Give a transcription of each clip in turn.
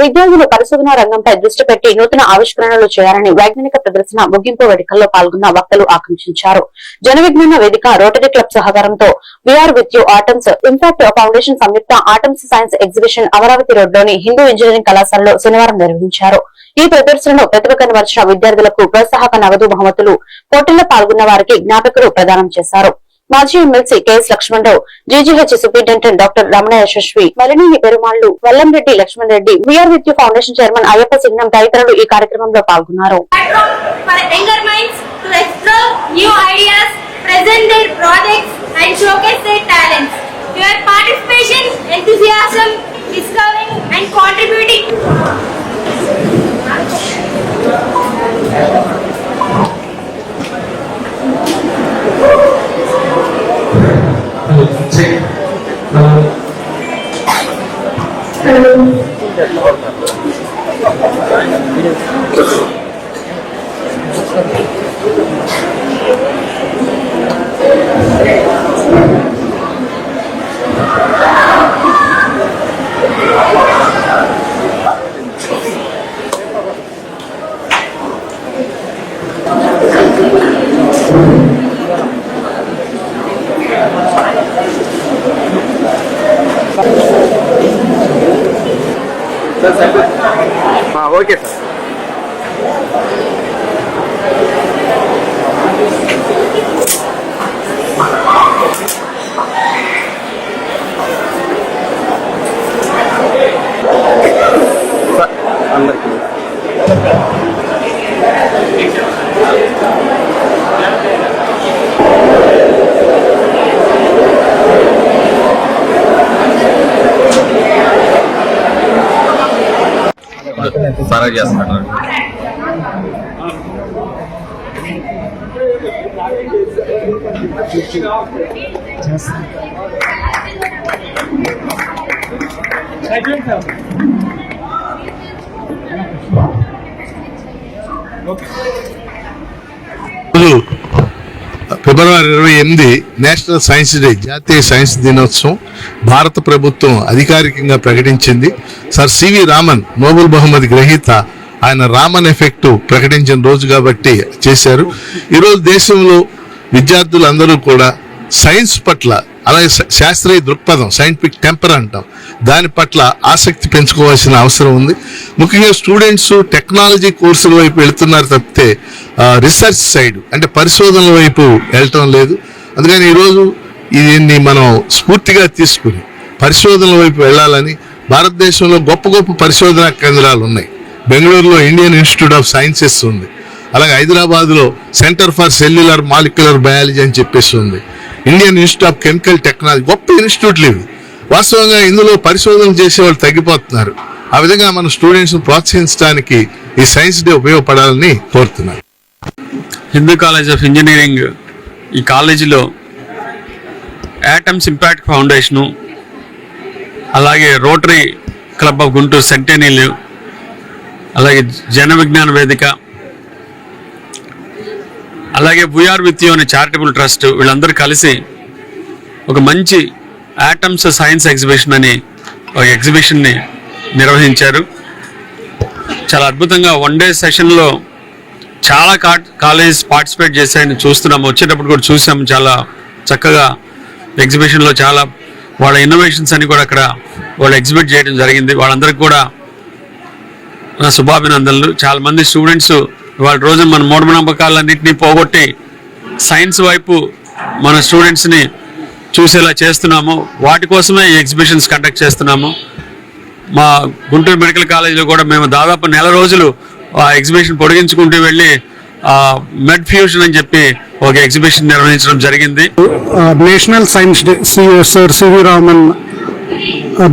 విద్యార్థులు పరిశోధనా రంగంపై దృష్టి పెట్టి నూతన ఆవిష్కరణలు చేయాలని వైజ్ఞానిక ప్రదర్శన ముగింపు వేడుకల్లో పాల్గొన్న వక్తలు ఆకాంక్షించారు. జన విజ్ఞాన వేదిక, రోటరీ క్లబ్ సహకారంతో we are with you atoms impact foundation సంయుక్త ఆటమ్స్ సైన్స్ ఎగ్జిబిషన్ అమరావతి రోడ్లోని హిందూ ఇంజనీరింగ్ కళాశాలలో శనివారం నిర్వహించారు. ఈ ప్రదర్శనలో ప్రతిభ కనబరిచిన విద్యార్థులకు ప్రోత్సాహక నగదు బహుమతులు, పోటీల్లో పాల్గొన్న వారికి జ్ఞాపకులు ప్రదానం చేశారు. మాజీ MLC KS Lakshmanarao, GGH superintendent doctor Ramana Yashasvi, Malineni Perumallu, Vallamreddy Lakshman Reddy, VR with you foundation chairman Ayyappa Singam తదితరులు ఈ కార్యక్రమంలో పాల్గొన్నారు. Okay sir. అందరికీ ఫరక్ చేస్తున్నారు. ఫిబ్రవరి 28 నేషనల్ సైన్స్ డే, జాతీయ సైన్స్ దినోత్సవం భారత ప్రభుత్వం అధికారికంగా ప్రకటించింది. సర్ సివి రామన్ నోబెల్ బహుమతి గ్రహీత, ఆయన రామన్ ఎఫెక్ట్ ప్రకటించిన రోజు కాబట్టి చేశారు. ఈరోజు దేశంలో విద్యార్థులందరూ కూడా సైన్స్ పట్ల, అలాగే శాస్త్రీయ దృక్పథం, సైంటిఫిక్ టెంపర్ అంటాం, దాని పట్ల ఆసక్తి పెంచుకోవాల్సిన అవసరం ఉంది. ముఖ్యంగా స్టూడెంట్స్ టెక్నాలజీ కోర్సుల వైపు వెళుతున్నారు తప్పితే రీసెర్చ్ సైడ్ అంటే పరిశోధనల వైపు వెళ్ళటం లేదు. అందుకని ఈరోజు దీన్ని మనం స్ఫూర్తిగా తీసుకుని పరిశోధనల వైపు వెళ్ళాలని భారతదేశంలో గొప్ప గొప్ప పరిశోధనా కేంద్రాలు ఉన్నాయి. బెంగళూరులో ఇండియన్ ఇన్స్టిట్యూట్ ఆఫ్ సైన్సెస్ ఉంది, అలాగే హైదరాబాద్లో centre for cellular molecular biology అని చెప్పేసి ఉంది, Indian institute of chemical technology, గొప్ప ఇన్స్టిట్యూట్లు ఇవి. వాస్తవంగా ఇందులో పరిశోధన చేసే వాళ్ళు తగ్గిపోతున్నారు. ఆ విధంగా మన స్టూడెంట్స్ను ప్రోత్సహించడానికి ఈ సైన్స్ డే ఉపయోగపడాలని కోరుతున్నారు. హిందూ కాలేజ్ ఆఫ్ ఇంజనీరింగ్ ఈ కాలేజీలో యాటమ్స్ ఇంపాక్ట్ ఫౌండేషను, అలాగే రోటరీ క్లబ్ ఆఫ్ గుంటూరు సెంటెనీలు, అలాగే జన విజ్ఞాన వేదిక, అలాగే వీఆర్ విత్ యూ అనే చారిటబుల్ ట్రస్ట్, వీళ్ళందరూ కలిసి ఒక మంచి యాటమ్స్ సైన్స్ ఎగ్జిబిషన్ అని ఒక ఎగ్జిబిషన్ని నిర్వహించారు. చాలా అద్భుతంగా 1 డే సెషన్లో చాలా కాలేజ్ పార్టిసిపేట్ చేశాయని చూస్తున్నాము. వచ్చేటప్పుడు కూడా చూసాము. చాలా చక్కగా ఎగ్జిబిషన్లో చాలా వాళ్ళ ఇన్నోవేషన్స్ అని కూడా అక్కడ వాళ్ళు ఎగ్జిబిట్ చేయడం జరిగింది. వాళ్ళందరికీ కూడా నా శుభాభినందనలు. చాలామంది స్టూడెంట్స్ వాళ్ళ రోజు మన మూఢనమ్మకాలన్నింటినీ పోగొట్టి సైన్స్ వైపు మన స్టూడెంట్స్ని చూసేలా చేస్తున్నాము. వాటి కోసమే ఈ ఎగ్జిబిషన్స్ కండక్ట్ చేస్తున్నాము. మా గుంటూరు మెడికల్ కాలేజీలో కూడా మేము దాదాపు 1 నెల రోజులు ఆ ఎగ్జిబిషన్ పొడిగించుకుంటూ వెళ్ళి మెడ్ ఫ్యూజన్ అని చెప్పి ఒక ఎగ్జిబిషన్ నిర్వహించడం జరిగింది. National science day, sir CV Raman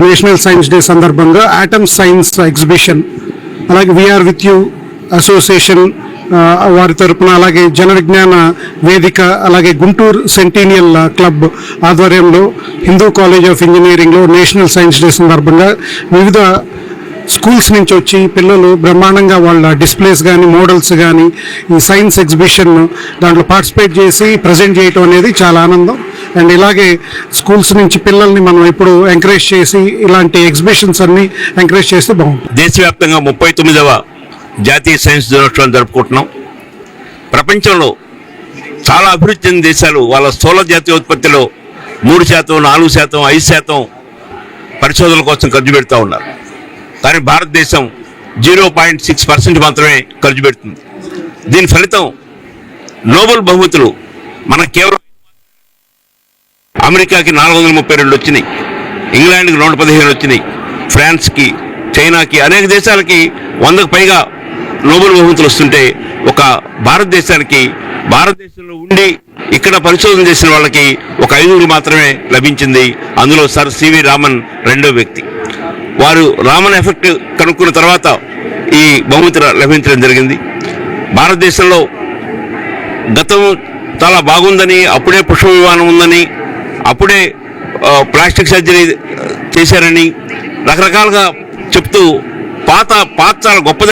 national science day సందర్భంగా ఆటమ్ సైన్స్ ఎగ్జిబిషన్, అలాగే వీఆర్ విత్ యూ అసోసియేషన్ వారి తరపున, అలాగే జన విజ్ఞాన వేదిక, అలాగే గుంటూరు సెంటీనియల్ క్లబ్ ఆధ్వర్యంలో హిందూ కాలేజ్ ఆఫ్ ఇంజనీరింగ్లో నేషనల్ సైన్స్ డే సందర్భంగా వివిధ స్కూల్స్ నుంచి వచ్చి పిల్లలు బ్రహ్మాండంగా వాళ్ళ డిస్ప్లేస్ కానీ మోడల్స్ కానీ ఈ సైన్స్ ఎగ్జిబిషన్ దాంట్లో పార్టిసిపేట్ చేసి ప్రజెంట్ చేయటం అనేది చాలా ఆనందం. అండ్ ఇలాగే స్కూల్స్ నుంచి పిల్లల్ని మనం ఇప్పుడు ఎంకరేజ్ చేసి ఇలాంటి ఎగ్జిబిషన్స్ అన్ని ఎంకరేజ్ చేస్తే బాగుంటుంది. దేశవ్యాప్తంగా 39వ జాతీయ సైన్స్ దినోత్సవం జరుపుకుంటున్నాం. ప్రపంచంలో చాలా అభివృద్ధి చెందిన దేశాలు వాళ్ళ స్థూల జాతీయ ఉత్పత్తిలో 3%, 4%, 5% పరిశోధనల కోసం ఖర్చు పెడతా ఉన్నారు. కానీ భారతదేశం 0.6% మాత్రమే ఖర్చు పెడుతుంది. దీని ఫలితం నోబెల్ బహుమతులు మనకు కేవలం అమెరికాకి 432 వచ్చినాయి, ఇంగ్లాండ్కి 115 వచ్చినాయి, ఫ్రాన్స్కి, చైనాకి, అనేక దేశాలకి 100కు పైగా నోబెల్ బహుమతులు వస్తుంటే ఒక భారతదేశంలో ఉండి ఇక్కడ పరిశోధన చేసిన వాళ్ళకి ఒక 5 మాత్రమే లభించింది. అందులో సర్ సివి రామన్ రెండో వ్యక్తి. వారు రామన్ ఎఫెక్ట్ కనుక్కున్న తర్వాత ఈ బహుమతి లభించడం జరిగింది. భారతదేశంలో గతం చాలా బాగుందని, అప్పుడే పుష్ప విమానం ఉందని, అప్పుడే ప్లాస్టిక్ సర్జరీ చేశారని రకరకాలుగా చెప్తూ పాత చాలా గొప్ప